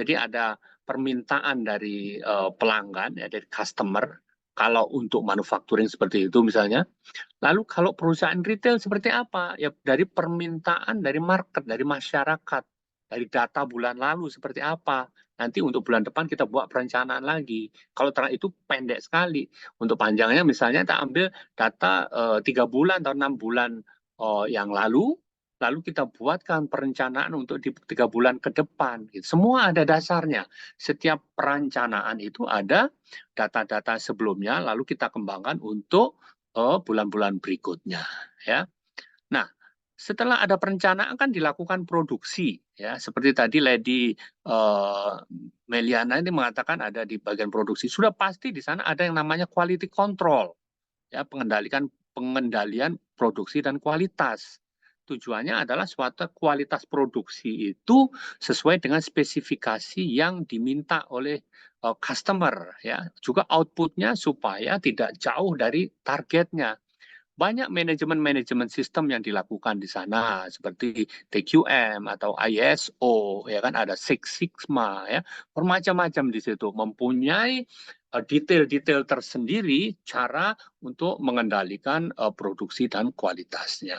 Jadi ada permintaan dari pelanggan, ya, dari customer, kalau untuk manufacturing seperti itu misalnya. Lalu kalau perusahaan retail seperti apa? Ya dari permintaan dari market, dari masyarakat, dari data bulan lalu seperti apa. Nanti untuk bulan depan kita buat perencanaan lagi. Kalau terang itu pendek sekali. Untuk panjangnya misalnya kita ambil data 3 bulan atau 6 bulan yang lalu kita buatkan perencanaan untuk di 3 bulan ke depan. Semua ada dasarnya. Setiap perencanaan itu ada data-data sebelumnya, lalu kita kembangkan untuk bulan-bulan berikutnya. Ya. Nah, setelah ada perencanaan kan dilakukan produksi. Ya, seperti tadi Lady Meliana ini mengatakan ada di bagian produksi. Sudah pasti di sana ada yang namanya quality control. Ya, pengendalian produksi dan kualitas. Tujuannya adalah suatu kualitas produksi itu sesuai dengan spesifikasi yang diminta oleh customer, ya. Juga outputnya supaya tidak jauh dari targetnya. Banyak manajemen sistem yang dilakukan di sana seperti TQM atau ISO, ya kan, ada Six Sigma, ya, bermacam-macam di situ, mempunyai detail-detail tersendiri cara untuk mengendalikan produksi dan kualitasnya.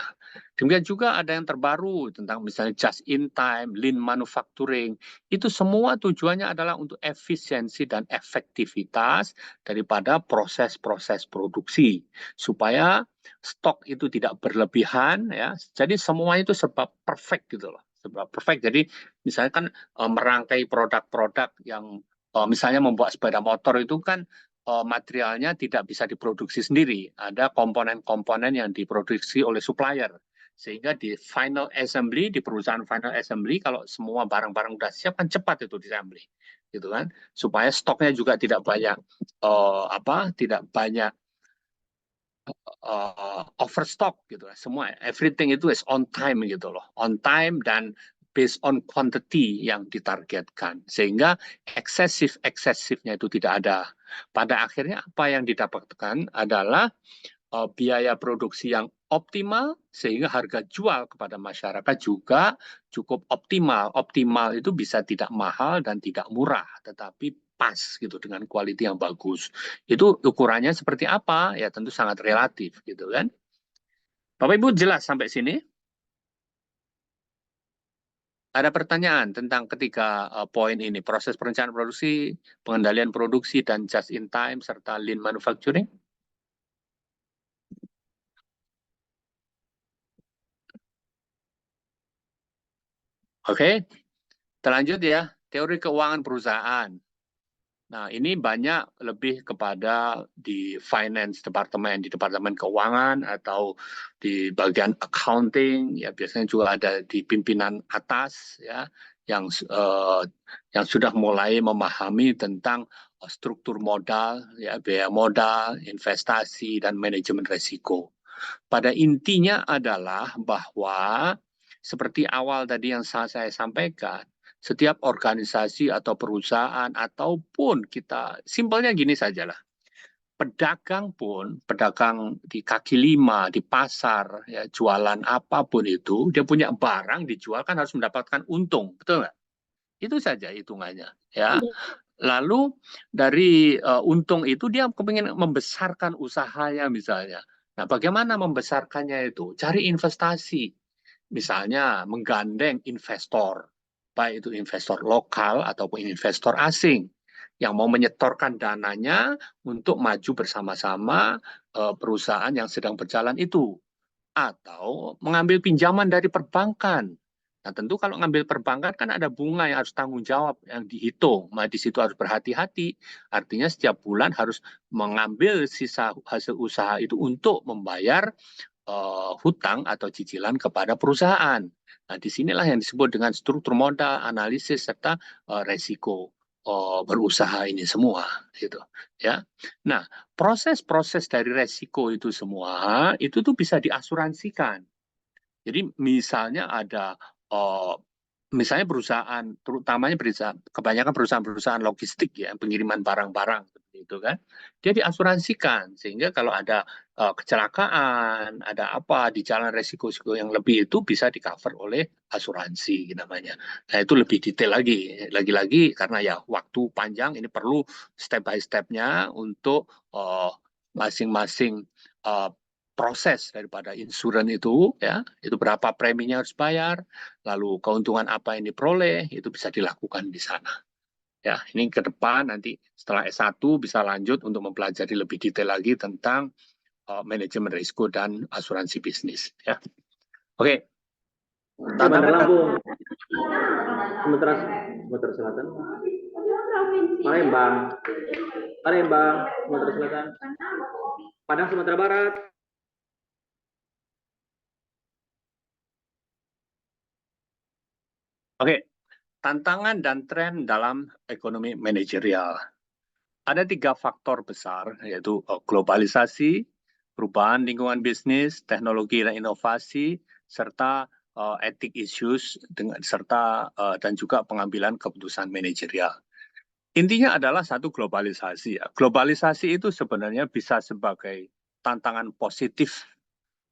Demikian juga ada yang terbaru tentang misalnya just in time, lean manufacturing. Itu semua tujuannya adalah untuk efisiensi dan efektivitas daripada proses-proses produksi supaya stok itu tidak berlebihan, ya. Jadi semua itu serba perfect gitu loh. Serba perfect. Jadi misalnya kan merangkai produk-produk yang misalnya membuat sepeda motor itu kan materialnya tidak bisa diproduksi sendiri. Ada komponen-komponen yang diproduksi oleh supplier. Sehingga di final assembly, di perusahaan final assembly, kalau semua barang-barang udah siap kan cepat itu di assembly. Gitu kan. Supaya stoknya juga tidak banyak tidak banyak overstock gitu. Semua everything itu is on time gitu loh. On time dan based on quantity yang ditargetkan, sehingga eksesifnya itu tidak ada. Pada akhirnya apa yang didapatkan adalah biaya produksi yang optimal, sehingga harga jual kepada masyarakat juga cukup optimal. Optimal itu bisa tidak mahal dan tidak murah, tetapi pas gitu dengan quality yang bagus. Itu ukurannya seperti apa? Ya tentu sangat relatif gitu kan. Bapak Ibu jelas sampai sini? Ada pertanyaan tentang ketiga poin ini, proses perencanaan produksi, pengendalian produksi, dan just in time, serta lean manufacturing? Oke, terlanjut ya, teori keuangan perusahaan. Nah, ini banyak lebih kepada di finance departemen, di departemen keuangan atau di bagian accounting, ya biasanya juga ada di pimpinan atas ya yang sudah mulai memahami tentang struktur modal, ya biaya modal, investasi dan manajemen risiko. Pada intinya adalah bahwa seperti awal tadi yang saya sampaikan, setiap organisasi atau perusahaan ataupun kita simpelnya gini sajalah. Pedagang pun, pedagang di kaki lima, di pasar, ya, jualan apapun itu, dia punya barang dijual kan harus mendapatkan untung, betul nggak? Itu saja hitungannya, ya. Lalu dari untung itu dia kepingin membesarkan usahanya misalnya. Nah, bagaimana membesarkannya itu? Cari investasi. Misalnya menggandeng investor, baik itu investor lokal ataupun investor asing yang mau menyetorkan dananya untuk maju bersama-sama perusahaan yang sedang berjalan itu. Atau mengambil pinjaman dari perbankan. Nah, tentu kalau ngambil perbankan kan ada bunga yang harus tanggung jawab yang dihitung. Nah, di situ harus berhati-hati. Artinya setiap bulan harus mengambil sisa hasil usaha itu untuk membayar hutang atau cicilan kepada perusahaan. Nah, disinilah yang disebut dengan struktur modal, analisis serta resiko berusaha ini semua, gitu. Ya. Nah, proses-proses dari resiko itu semua itu tuh bisa diasuransikan. Jadi misalnya ada misalnya perusahaan, terutamanya kebanyakan perusahaan-perusahaan logistik ya, pengiriman barang-barang itu kan, dia diasuransikan sehingga kalau ada kecelakaan, ada apa di jalan resiko-resiko yang lebih itu bisa di-cover oleh asuransi namanya. Nah itu lebih detail lagi karena ya waktu panjang ini perlu step by step-nya untuk masing-masing proses daripada insuran itu ya, itu berapa preminya harus bayar, lalu keuntungan apa yang diperoleh itu bisa dilakukan di sana. Ya, ini ke depan nanti setelah S1 bisa lanjut untuk mempelajari lebih detail lagi tentang manajemen risiko dan asuransi bisnis ya. Oke. Bandar Lampung. Sumatera Selatan. Palembang, Sumatera Selatan. Padang, Sumatera Barat. Oke, tantangan dan tren dalam ekonomi manajerial. Ada 3 faktor besar, yaitu globalisasi, perubahan lingkungan bisnis, teknologi dan inovasi, serta ethic issues dan juga pengambilan keputusan manajerial. Intinya adalah satu globalisasi. Globalisasi itu sebenarnya bisa sebagai tantangan positif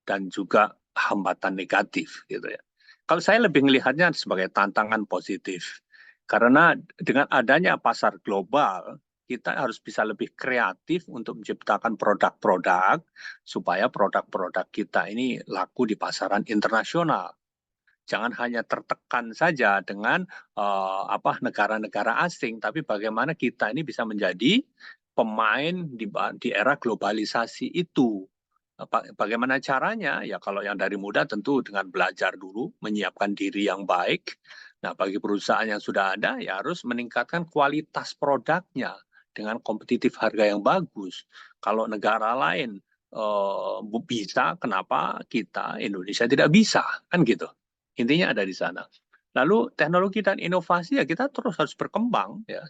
dan juga hambatan negatif, gitu ya. Kalau saya lebih melihatnya sebagai tantangan positif, karena dengan adanya pasar global, kita harus bisa lebih kreatif untuk menciptakan produk-produk supaya produk-produk kita ini laku di pasaran internasional. Jangan hanya tertekan saja dengan negara-negara asing, tapi bagaimana kita ini bisa menjadi pemain di era globalisasi itu. Bagaimana caranya? Ya kalau yang dari muda tentu dengan belajar dulu, menyiapkan diri yang baik. Nah bagi perusahaan yang sudah ada ya harus meningkatkan kualitas produknya dengan kompetitif harga yang bagus. Kalau negara lain bisa, kenapa kita Indonesia tidak bisa? Kan gitu. Intinya ada di sana. Lalu teknologi dan inovasi ya kita terus harus berkembang ya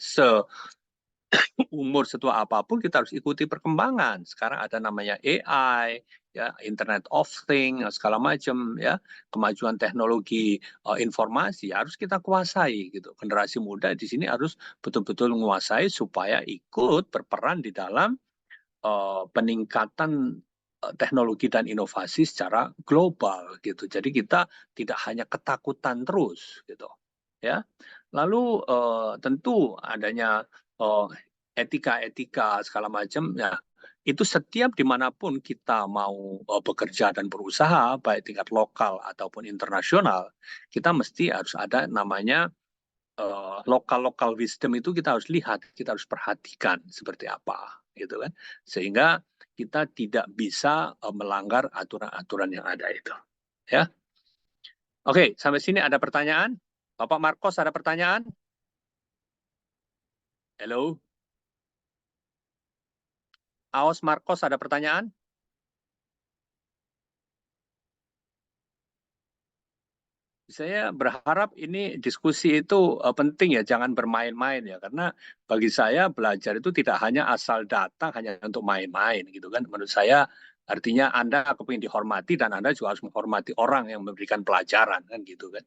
umur setua apapun kita harus ikuti perkembangan. Sekarang ada namanya AI, ya, Internet of Things, segala macam, ya, kemajuan teknologi informasi harus kita kuasai gitu. Generasi muda di sini harus betul-betul menguasai supaya ikut berperan di dalam peningkatan teknologi dan inovasi secara global gitu. Jadi kita tidak hanya ketakutan terus gitu, ya. Lalu tentu adanya etika-etika segala macam, ya, itu setiap dimanapun kita mau bekerja dan berusaha, baik tingkat lokal ataupun internasional, kita mesti harus ada namanya lokal wisdom. Itu kita harus lihat, kita harus perhatikan seperti apa, gitu kan, sehingga kita tidak bisa melanggar aturan-aturan yang ada itu, ya. Oke, sampai sini ada pertanyaan? Bapak Marcos ada pertanyaan? Halo? Aos Marcos ada pertanyaan? Saya berharap ini diskusi itu penting ya, jangan bermain-main ya, karena bagi saya belajar itu tidak hanya asal datang hanya untuk main-main gitu kan. Menurut saya artinya Anda kepingin dihormati dan Anda juga harus menghormati orang yang memberikan pelajaran kan gitu kan.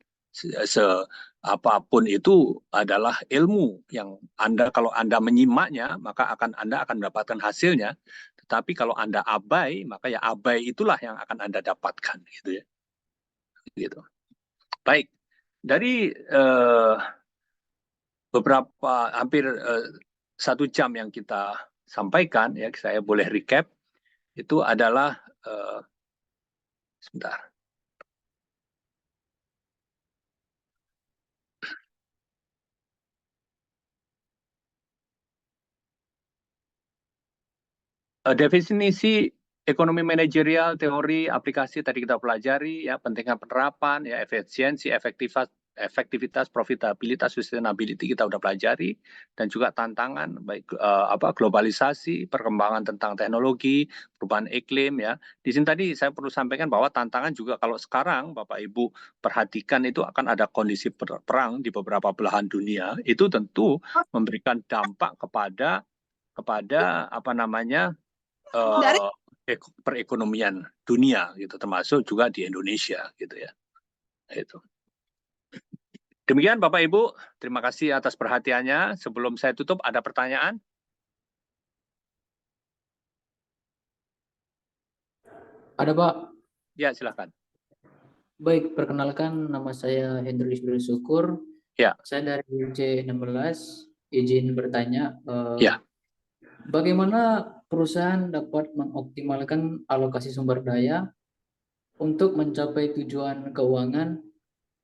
Apapun itu adalah ilmu yang Anda, kalau Anda menyimaknya maka Anda akan mendapatkan hasilnya. Tetapi kalau Anda abai, maka ya abai itulah yang akan Anda dapatkan gitu ya. Gitu. Baik, dari beberapa hampir 1 jam yang kita sampaikan, ya, saya boleh recap, itu adalah sebentar. Definisi ekonomi manajerial, teori, aplikasi tadi kita pelajari, ya, pentingnya penerapan, ya, efisiensi, efektivitas, profitabilitas, sustainability kita udah pelajari, dan juga tantangan baik globalisasi, perkembangan tentang teknologi, perubahan iklim, ya. Di sini tadi saya perlu sampaikan bahwa tantangan juga kalau sekarang Bapak Ibu perhatikan itu akan ada kondisi perang di beberapa belahan dunia, itu tentu memberikan dampak kepada apa namanya perekonomian dunia gitu, termasuk juga di Indonesia gitu ya. Itu. Demikian Bapak Ibu, terima kasih atas perhatiannya. Sebelum saya tutup, ada pertanyaan? Ada Pak. Ya, silakan. Baik, perkenalkan nama saya Hendrik Syukur. Ya. Saya dari C16. Izin bertanya, Ya. bagaimana perusahaan dapat mengoptimalkan alokasi sumber daya untuk mencapai tujuan keuangan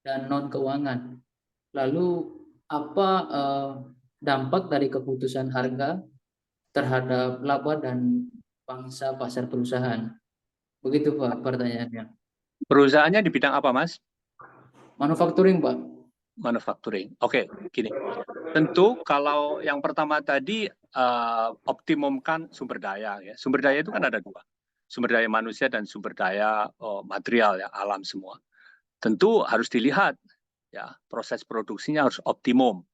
dan non-keuangan? Lalu, apa dampak dari keputusan harga terhadap laba dan pangsa pasar perusahaan? Begitu Pak pertanyaannya. Perusahaannya di bidang apa, Mas? Manufacturing, Pak. Manufacturing. Oke, gini. Tentu kalau yang pertama tadi optimumkan sumber daya, ya. Sumber daya itu kan ada 2. Sumber daya manusia dan sumber daya material, ya, alam semua. Tentu harus dilihat, ya, proses produksinya harus optimum,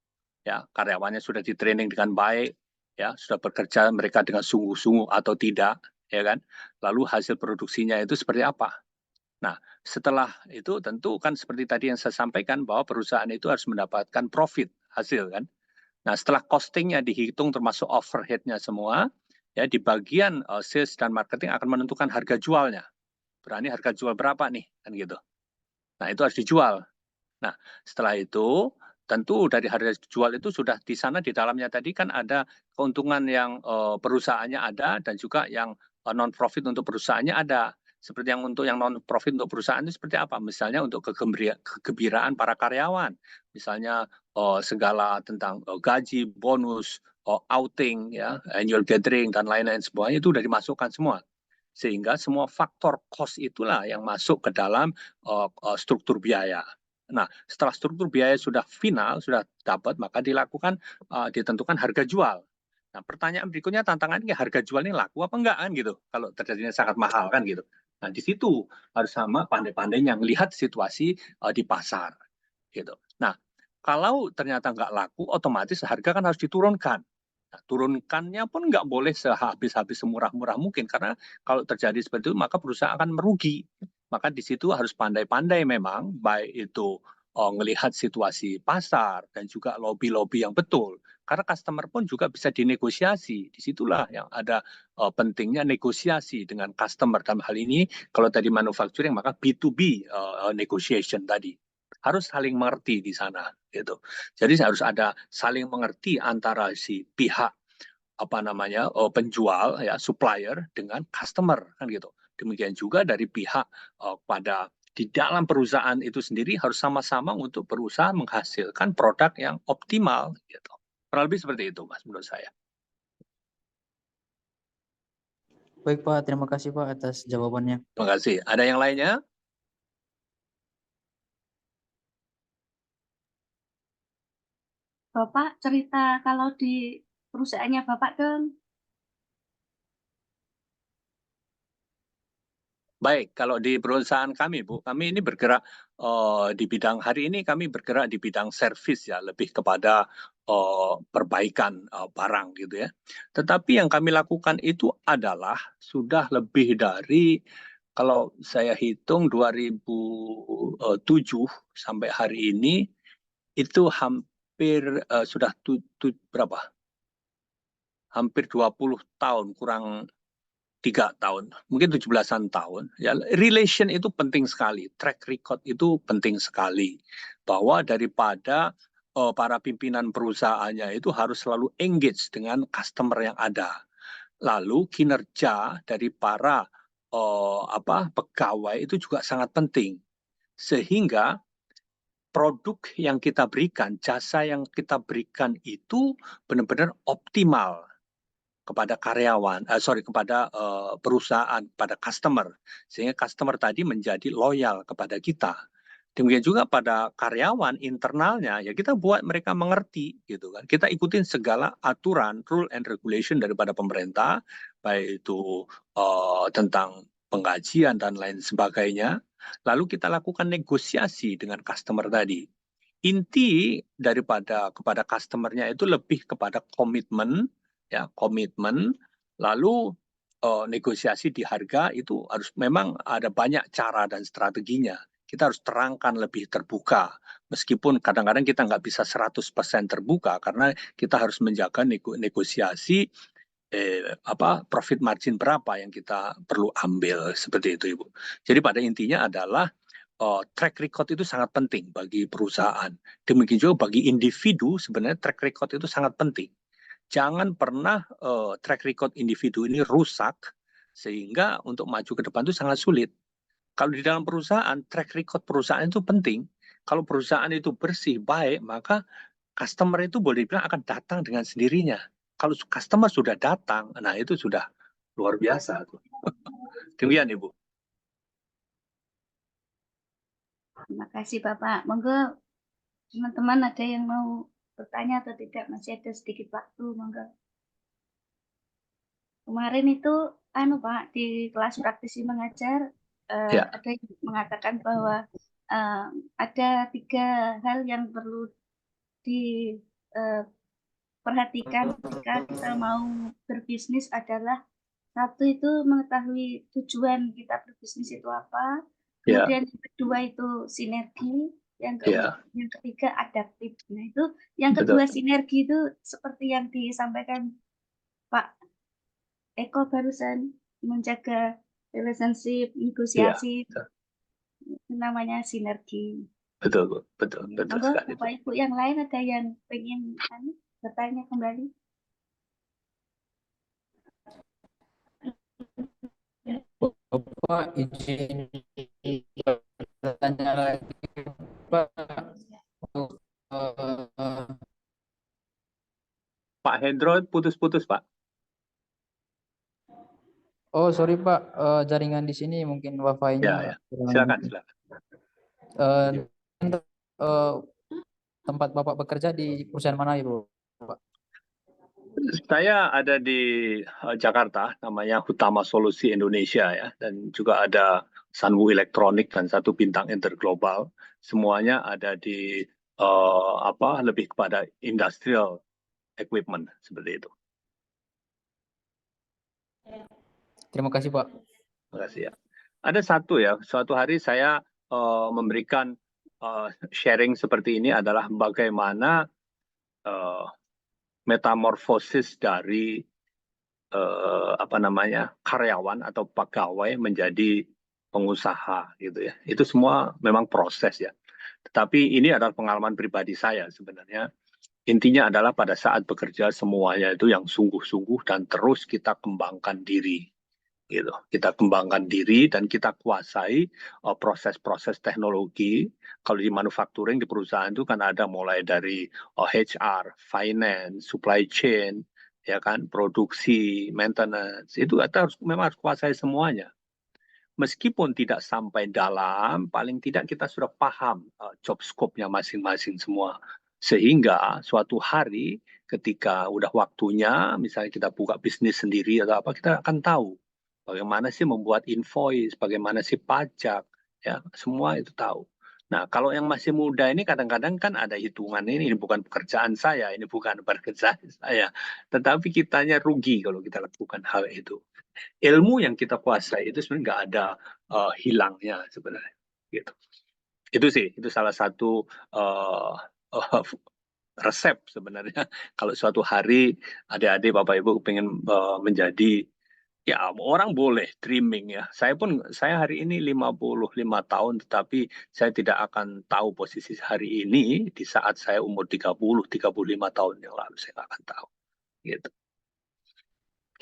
ya, karyawannya sudah di-training dengan baik, ya, sudah bekerja mereka dengan sungguh-sungguh atau tidak, ya kan. Lalu hasil produksinya itu seperti apa. Nah, setelah itu tentu kan seperti tadi yang saya sampaikan bahwa perusahaan itu harus mendapatkan profit, hasil kan. Nah, setelah costingnya dihitung termasuk overhead-nya semua, ya, di bagian sales dan marketing akan menentukan harga jualnya. Berani harga jual berapa nih, kan gitu. Nah, itu harus dijual. Nah, setelah itu tentu dari harga jual itu sudah di sana di dalamnya tadi kan ada keuntungan yang perusahaannya ada dan juga yang non profit untuk perusahaannya ada. Seperti yang untuk yang non profit untuk perusahaan itu seperti apa? Misalnya untuk kegembiraan para karyawan, misalnya segala tentang gaji, bonus, outing, ya, annual gathering dan lain-lain semuanya itu sudah dimasukkan semua. Sehingga semua faktor cost itulah yang masuk ke dalam struktur biaya. Nah, setelah struktur biaya sudah final, sudah dapat, maka dilakukan ditentukan harga jual. Nah, pertanyaan berikutnya tantangannya harga jual ini laku apa enggak kan gitu. Kalau terjadinya sangat mahal kan gitu. Nah, di situ harus sama pandai-pandainya melihat situasi di pasar gitu. Nah, kalau ternyata enggak laku, otomatis harga kan harus diturunkan. Nah, turunkannya pun nggak boleh sehabis-habis semurah-murah mungkin, karena kalau terjadi seperti itu maka perusahaan akan merugi. Maka di situ harus pandai-pandai memang, baik itu melihat situasi pasar dan juga lobby-lobby yang betul. Karena customer pun juga bisa dinegosiasi. Disitulah yang ada pentingnya negosiasi dengan customer. Dalam hal ini, kalau tadi manufacturing, maka B2B negotiation tadi. Harus saling mengerti di sana, gitu. Jadi harus ada saling mengerti antara si pihak penjual ya, supplier dengan customer kan gitu. Demikian juga dari pihak pada di dalam perusahaan itu sendiri harus sama-sama untuk berusaha menghasilkan produk yang optimal gitu. Kurang lebih seperti itu Mas menurut saya. Baik Pak, terima kasih Pak atas jawabannya. Terima kasih. Ada yang lainnya? Bapak cerita kalau di perusahaannya Bapak dong. Baik, kalau di perusahaan kami, Bu, kami ini bergerak di bidang hari ini kami bergerak di bidang servis ya, lebih kepada perbaikan barang gitu ya. Tetapi yang kami lakukan itu adalah sudah lebih dari, kalau saya hitung 2007 sampai hari ini itu hampir sudah berapa? Hampir 20 tahun, kurang 3 tahun, mungkin 17-an tahun. Ya, relation itu penting sekali, track record itu penting sekali. Bahwa daripada para pimpinan perusahaannya itu harus selalu engage dengan customer yang ada. Lalu kinerja dari para pegawai itu juga sangat penting. Sehingga produk yang kita berikan, jasa yang kita berikan itu benar-benar optimal kepada karyawan, kepada perusahaan, pada customer, sehingga customer tadi menjadi loyal kepada kita. Demikian juga pada karyawan internalnya, ya kita buat mereka mengerti, gitu kan. Kita ikutin segala aturan, rule and regulation daripada pemerintah, baik itu tentang penggajian dan lain sebagainya. Lalu kita lakukan negosiasi dengan customer tadi. Inti daripada kepada customernya itu lebih kepada komitmen, ya komitmen, lalu negosiasi di harga itu harus memang ada banyak cara dan strateginya. Kita harus terangkan lebih terbuka, meskipun kadang-kadang kita nggak bisa 100% terbuka karena kita harus menjaga negosiasi profit margin berapa yang kita perlu ambil, seperti itu Ibu. Jadi pada intinya adalah track record itu sangat penting bagi perusahaan. Demikian juga bagi individu sebenarnya track record itu sangat penting. Jangan pernah track record individu ini rusak sehingga untuk maju ke depan itu sangat sulit. Kalau di dalam perusahaan, track record perusahaan itu penting. Kalau perusahaan itu bersih, baik, maka customer itu boleh dibilang akan datang dengan sendirinya. Kalau customer sudah datang, nah itu sudah luar biasa. Demikian Ibu. Terima kasih Bapak. Monggo teman-teman ada yang mau bertanya atau tidak, masih ada sedikit waktu, monggo. Kemarin itu Pak, di kelas praktisi mengajar Ya. ada yang mengatakan bahwa ada 3 hal yang perlu diperhatikan ketika kita mau berbisnis adalah, 1 itu mengetahui tujuan kita berbisnis itu apa, Ya. kemudian yang kedua itu sinergi, yang Ya. ketiga adaptif. Nah itu yang Betul. kedua sinergi itu seperti yang disampaikan Pak Eko barusan, menjaga relationship, negosiasi, betul. itu namanya sinergi. Betul, Bu. Betul Monggo sekali. Bapak Ibu yang lain ada yang pengen bertanya kembali? Bapak izin bertanya lagi Pak. Pak Hendro putus-putus, Pak. Oh sorry Pak, jaringan di sini mungkin wifi-nya. Ya. Silakan. Tempat Bapak bekerja di perusahaan mana Ibu? Pak? Saya ada di Jakarta, namanya Hutama Solusi Indonesia ya, dan juga ada Sanwu Elektronik dan 1 Bintang Interglobal. Semuanya ada di lebih kepada industrial equipment seperti itu. Terima kasih, Pak. Terima kasih ya. Ada satu ya, suatu hari saya memberikan sharing seperti ini adalah bagaimana metamorfosis dari karyawan atau pegawai menjadi pengusaha gitu ya. Itu semua memang proses ya. Tetapi ini adalah pengalaman pribadi saya sebenarnya. Intinya adalah pada saat bekerja semuanya itu yang sungguh-sungguh dan terus kita kembangkan diri. Gitu. Kita kembangkan diri dan kita kuasai proses-proses teknologi. Kalau di manufacturing di perusahaan itu kan ada mulai dari HR, finance, supply chain, ya kan, produksi, maintenance. Itu kita memang harus kuasai semuanya. Meskipun tidak sampai dalam, paling tidak kita sudah paham job scope-nya masing-masing semua. Sehingga suatu hari ketika udah waktunya, misalnya kita buka bisnis sendiri atau apa, kita akan tahu bagaimana sih membuat invoice, bagaimana sih pajak, ya semua itu tahu. Nah, kalau yang masih muda ini kadang-kadang kan ada hitungan ini bukan pekerjaan saya, ini bukan pekerjaan saya. Tetapi kitanya rugi kalau kita lakukan hal itu. Ilmu yang kita kuasai itu sebenarnya nggak ada hilangnya sebenarnya. Gitu. Itu sih, itu salah satu resep sebenarnya. Kalau suatu hari adik-adik Bapak Ibu pengen menjadi ya orang boleh dreaming ya. Saya hari ini 55 tahun tetapi saya tidak akan tahu posisi hari ini di saat saya umur 35 tahun yang lalu saya nggak akan tahu. Gitu.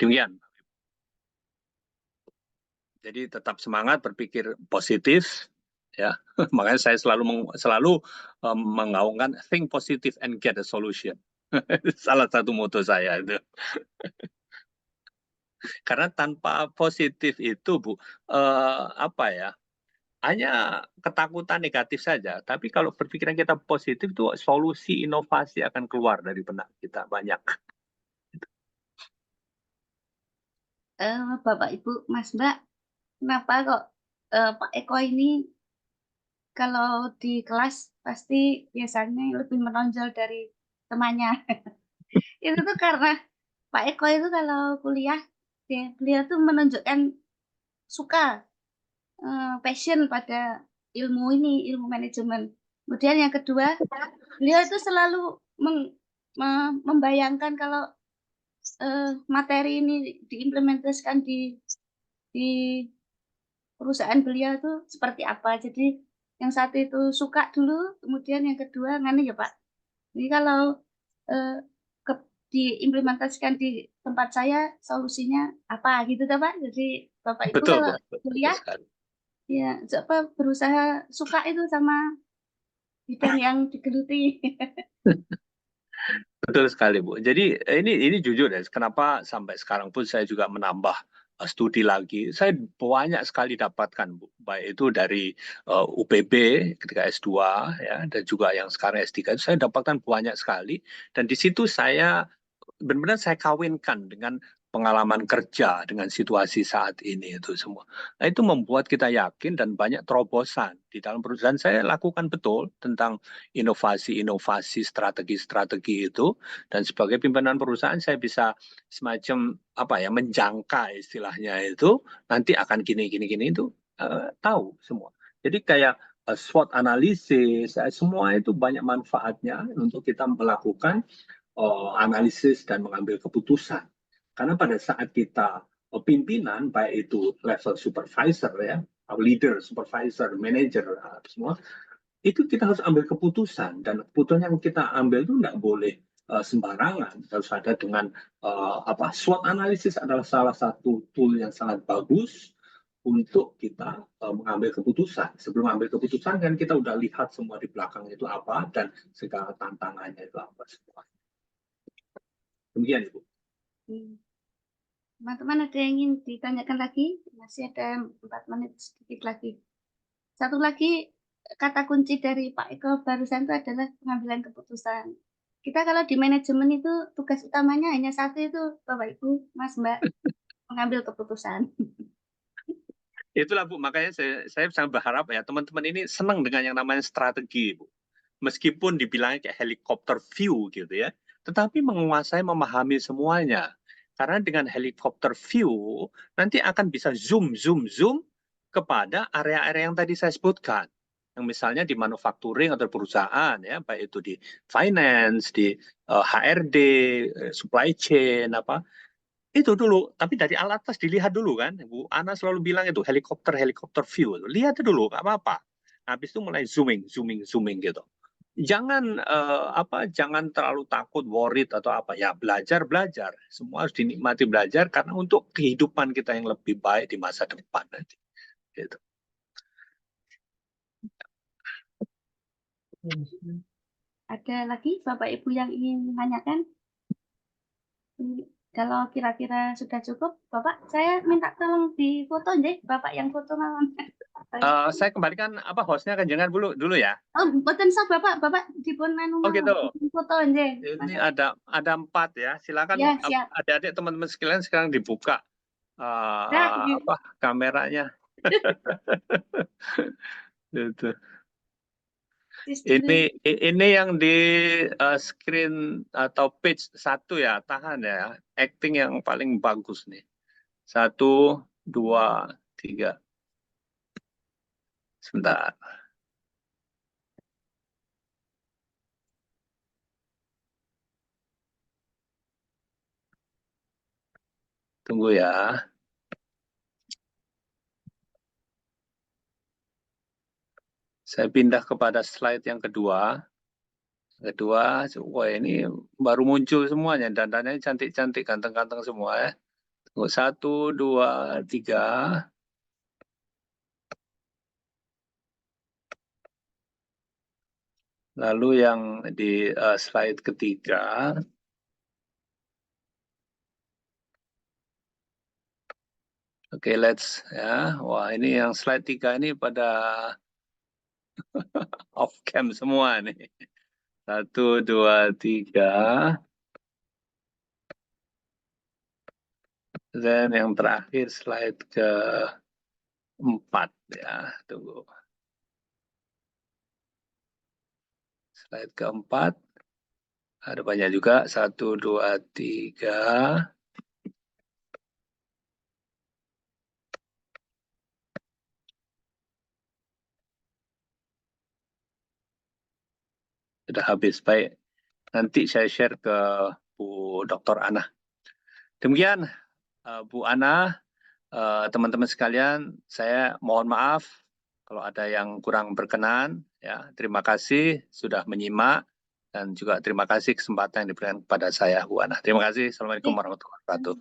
Demikian. Jadi tetap semangat berpikir positif ya. Makanya saya selalu menggaungkan think positive and get a solution. Salah satu moto saya itu. Karena tanpa positif itu Bu, hanya ketakutan negatif saja. Tapi kalau berpikiran kita positif itu solusi inovasi akan keluar dari benak kita banyak. Bapak Ibu Mas Mbak, kenapa kok Pak Eko ini kalau di kelas pasti biasanya lebih menonjol dari temannya. Itu tuh karena Pak Eko itu kalau kuliah beliau tuh menunjukkan suka passion pada ilmu manajemen. Kemudian yang kedua, beliau itu selalu membayangkan kalau materi ini diimplementasikan di perusahaan beliau itu seperti apa. Jadi yang satu itu suka dulu, kemudian yang kedua nganu ya Pak. Jadi kalau diimplementasikan di tempat saya solusinya apa gitu ta Pak. Jadi Bapak Ibu Betul, kalau betul kuliah sekali. ya berusaha suka itu sama bidang yang digeluti. Betul sekali Bu. Jadi ini jujur ya, kenapa sampai sekarang pun saya juga menambah studi lagi. Saya banyak sekali dapatkan Bu, baik itu dari UPB ketika S2 ya, dan juga yang sekarang S3 itu saya dapatkan banyak sekali. Dan di situ saya benar-benar saya kawinkan dengan pengalaman kerja dengan situasi saat ini itu semua. Nah, itu membuat kita yakin dan banyak terobosan di dalam perusahaan saya lakukan betul tentang inovasi-inovasi strategi-strategi itu, dan sebagai pimpinan perusahaan saya bisa semacam menjangka istilahnya itu nanti akan gini itu tahu semua. Jadi kayak SWOT analisis semua itu banyak manfaatnya untuk kita melakukan analisis dan mengambil keputusan. Karena pada saat kita pimpinan, baik itu level supervisor ya, leader, supervisor, manager, semua, itu kita harus ambil keputusan. Dan keputusan yang kita ambil itu tidak boleh sembarangan. Harus ada dengan SWOT analisis adalah salah satu tool yang sangat bagus untuk kita mengambil keputusan. Sebelum ambil keputusan kan kita udah lihat semua di belakang itu apa dan segala tantangannya itu apa semua. Demikian Ibu. Teman-teman ada yang ingin ditanyakan lagi? Masih ada 4 menit sedikit lagi. Satu lagi kata kunci dari Pak Eko barusan itu adalah pengambilan keputusan. Kita kalau di manajemen itu tugas utamanya hanya satu itu Bapak Ibu, Mas Mbak, mengambil keputusan. Itulah Bu, makanya saya sangat berharap ya teman-teman ini senang dengan yang namanya strategi Bu. Meskipun dibilangnya kayak helikopter view gitu ya, tetapi menguasai, memahami semuanya. Karena dengan helikopter view nanti akan bisa zoom kepada area-area yang tadi saya sebutkan. Yang misalnya di manufacturing atau perusahaan, ya, baik itu di finance, di HRD, supply chain, apa itu dulu. Tapi dari atas dilihat dulu kan, Bu Ana selalu bilang itu helikopter view, lihat dulu, nggak apa-apa. Habis itu mulai zooming gitu. Jangan jangan terlalu takut, worried atau apa, ya belajar, semua harus dinikmati belajar karena untuk kehidupan kita yang lebih baik di masa depan nanti. Gitu. Ada lagi Bapak Ibu yang ingin menanyakan? Kalau kira-kira sudah cukup, Bapak, saya minta tolong difoto deh, Bapak yang foto malam. Saya kembalikan hostnya Kanjengan dulu ya. Oh, boten sah Bapak dipun anu Oh gitu. foto nggih. Ini ada 4 ya. Silakan Ya, siap. adik-adik teman-teman sekalian sekarang dibuka kameranya. Gitu. Ini yang di screen atau page 1 ya, tahan ya. Acting yang paling bagus nih. 1, 2, 3. Sebentar. Tunggu ya. Saya pindah kepada slide yang kedua. Wah ini baru muncul semuanya, dandannya cantik-cantik, ganteng-ganteng semua ya. Tunggu 1, 2, 3. Lalu yang di slide ketiga. Oke, let's ya. Wah ini yang slide 3 ini pada off cam semua nih. 1, 2, 3. Dan yang terakhir slide ke-4 ya. Tunggu. Slide ke-4. Ada banyak juga. 1, 2, 3. Sudah habis. Baik. Nanti saya share ke Bu Dr. Ana. Demikian Bu Ana, teman-teman sekalian, saya mohon maaf kalau ada yang kurang berkenan. Ya, terima kasih sudah menyimak dan juga terima kasih kesempatan yang diberikan kepada saya, Bu Ana. Terima kasih. Assalamualaikum warahmatullahi wabarakatuh.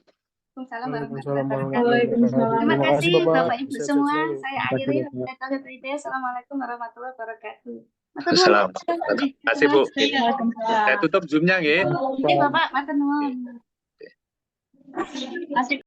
Waalaikumsalam warahmatullahi Waalaikumsalam wabarakatuh. Waalaikumsalam. Terima Terima kasih, kasih Bapak. Bapak Ibu Sehat-sehat semua. selalu. Saya akhiri. Assalamualaikum warahmatullahi wabarakatuh. Assalamualaikum. Terima kasih, Bu. Waalaikumsalam. Saya tutup Zoom-nya, nggih. Bapak, matur nuwun. Asik.